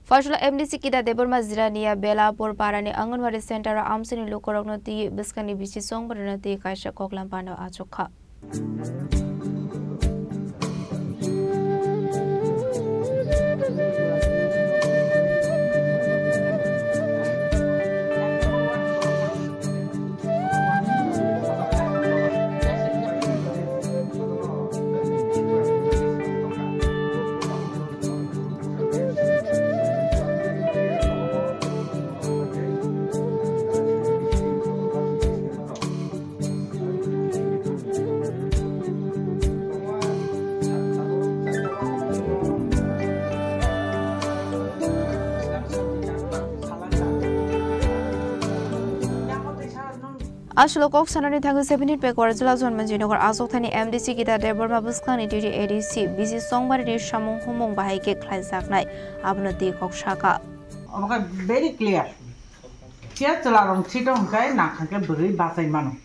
Phasalo MDC Gita Debarma Jirania Belapur Parani Anganwadi Centero Amchaini Lukurokno Bwskang MDC Chongbari Kaisa Koklam Pandao Achukha. Lukurok sanani thangu 17 pekor jula Zonmanjinogor Achukha MDC Gita Debarma Bwskang duty ADC BC Chongbari samung humung bahai ke khlaijaknai abnoti kokshaka. Very clear. Chia chalarong chitong kai nakhangke beri basai mano.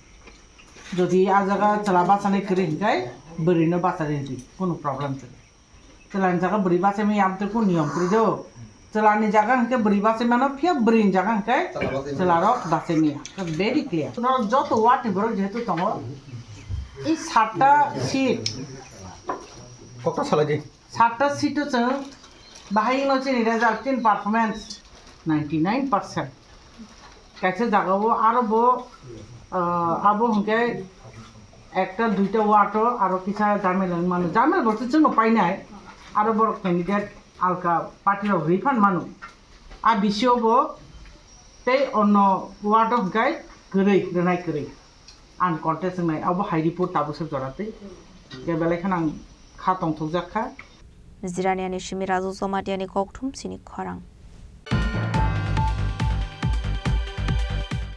Jodi ajaga chala basane kering kai beri no basare ti kono problem chhe. Chalan jaga beri basai me yam te ko niyam krido. Chalani jaga ke beri basai mano phia beri jaga kai chalarok basai me. Very clear. No joto what bro jehetu tongo ei 7টা seat কত সালে জি 7টা seat চ bahai no chini result in performance 99%. Kaisa jagabo aro bo abo hongke একটা দুইটা ওয়াটো আরো কিছু জামেলা মানুষ জামেল বলতে জন্য পাই নাই আরো বড় ক্যান্ডিডেট আলকা পার্টির রিফান্ড মানু আর বিশ্বব তে অন্য ওয়াটো গাই গরৈ গনাই গরৈ আনকন্টেস্ট নাই আবো হাই রিপোর্ট তাবসে জরাতে বেলাখান আं খাতং থকজাখা Jirania ni Shimi Razu Somatiani Koktum Chini Khorang.